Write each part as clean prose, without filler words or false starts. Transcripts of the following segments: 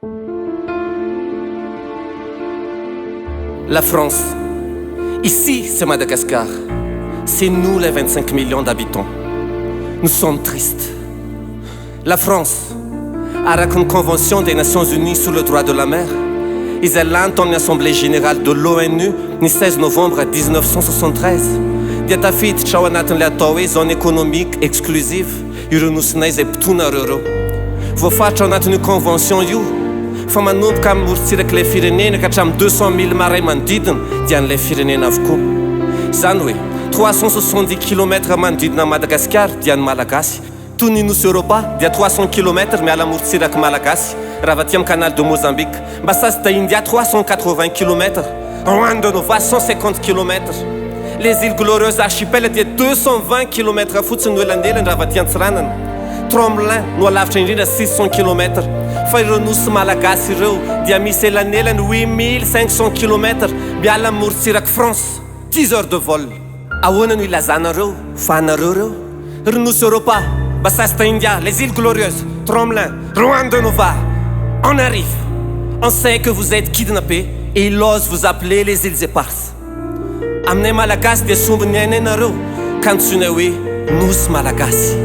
La France, ici c'est Madagascar, c'est nous les 25 millions d'habitants. Nous sommes tristes. La France, avec une convention des Nations Unies sur le droit de la mer, isolante en Assemblée générale de l'ONU, le 16 novembre 1973, diatafit chawanat la zone économique exclusive, urunusinais et ptunarero. Vous faites une convention you. Fa manomboka amoritsiraka ilay firenena ka hatramin'ny 200 000 maray manodidina dian'ilay firenena avokoa. Izany hoe 370 km manodidina Madagascar dian'ny Malagasy. Toy ny Nosy Europa dia 300 km miala amoritsiraka Malagasy. Raha va aty amin'ny canal de Mozambique, Mbasasy d'India 380 km, Rwanda Nova 150 km. Les îles glorieuses archipel dia 220 km fotsiny no elanelany raha va aty Antsiranana. Tremblin no alavitra indrindra 600 km. Fa ireo nosy malagasy ireo dia misy elanelany 8500 km miala amoritsiraka France, 10 heures de vol. Ahoana no ilazanareo fa anareo reo? Ry Nosy Europa, Mbasasy d'India, les îles glorieuses, Tremblin, Rwanda Nova. On arrive. On sait que vous êtes kidnappés et ils osent vous appeler les îles éparses. Aminay malagasy dia sombiny ainareo ka antsoina hoe nosy malagasy.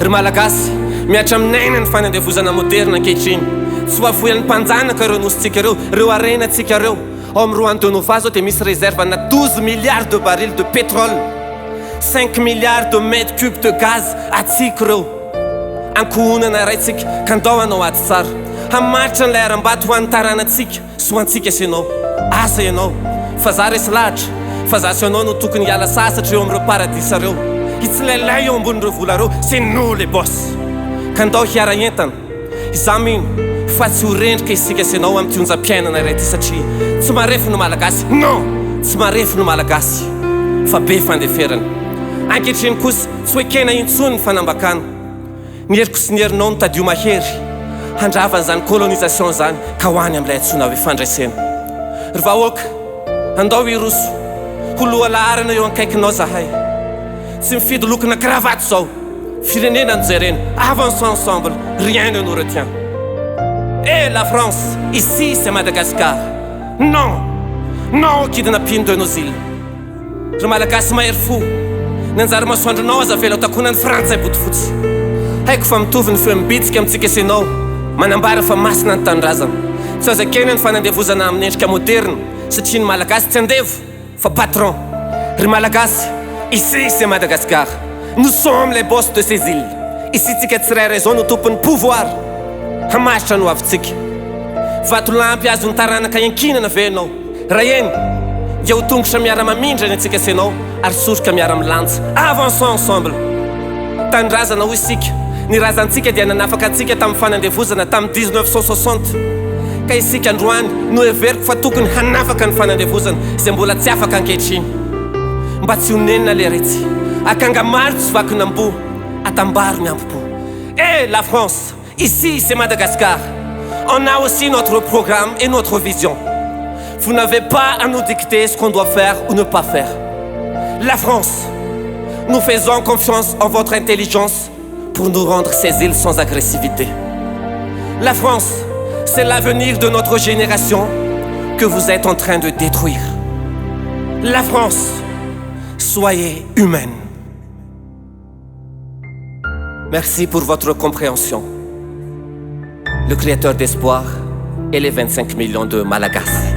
Ry malagasy miatra aminaina ny fanandevozana moderna ankehitriny. Tsy hoafohan'ny mpanjanaka ireo nosintsika ireo arenantsika ireo. Ao amin'ny Rwanda Nova zao dia misy réserve na 12 milliards de barils de pétrole, 5 milliards de mètres cubes de gaz atsika ireo. Ankohonana raitsika ka andao anao ady tsara. Hamaritra n'ilay aram-bato ho an'ny taranantsika sy ho antsika sy ianao. Asa ianao fa za resy lahatra fa za sy ianao no tokony hiala sasatra eo amin'ireo paradisa ireo. Itsolailay eo ambonin'ireo vola ireo, c'est nous les boss. Ka andao hiara entana. Izaho mino fa tsy ho rendrika isika sy ianao amin'ny tionjam-piainana iray ty satria tsy marefo no malagasy. Non, tsy marefo no malagasy fa be fandeferana. Ankehitriny kosa tsy hoe kena intsony ny fanambakana. Ny heriko sy ny herinao no tadio mahery handravana zany colonisation zany ka hoany amin'ilay antsona hoe fandraisena. Ry vahoaka, andao iroso ho loha laharana eo ankaikinao zahay. Tsy mifidy lokona cravatte zao. Firenena nojerena, avançons ensemble, rien ne nous retient. Et la France, ici c'est Madagascar. Non, non au kidnapping de nos îles. Ry malagasy mahery fo, ny anjary masoandronao aza vela takonan'ny Frantsay botofotsy. Haiko fa mitovy ny feo mibitsika amintsika sy ianao, manambara fa masina ny tanindrazana. Tsy aza kena ny fanandevozana amin'ny endrika moderne satria ny malagasy tsy andevo fa patron. Ry malagasy, ici c'est Madagascar. Nous sommes les boss de ces îles. Ici tsika tsirairay zao no tompon'ny pouvoir. Hamaritra no avitsika. Vato lampy azo ny taranaka iankinana ve ianao? Raha eny dia ho tongotra miara-mamindra ny antsika sy ianao ary soroka miara-milanja. Avançons ensemble. Tanindrazana ho isika. Ny razantsika dia nanafaka antsika tamin'ny fanandevozana tamin'ny 1960. Ka isika androany no heveriko fa tokony hanafaka ny fanandevozana izay mbola tsy afaka ankehitriny. Mba tsy honenina le retsy. Akanga maro tsy vaky nambo, atambaro ny ampo. Et la France, ici c'est Madagascar. On a aussi notre programme et notre vision. Vous n'avez pas à nous dicter ce qu'on doit faire ou ne pas faire. La France, nous faisons confiance en votre intelligence pour nous rendre ces îles sans agressivité. La France, c'est l'avenir de notre génération que vous êtes en train de détruire. La France, soyez humaine. Merci pour votre compréhension. Le créateur d'espoir et les 25 millions de Malagasy.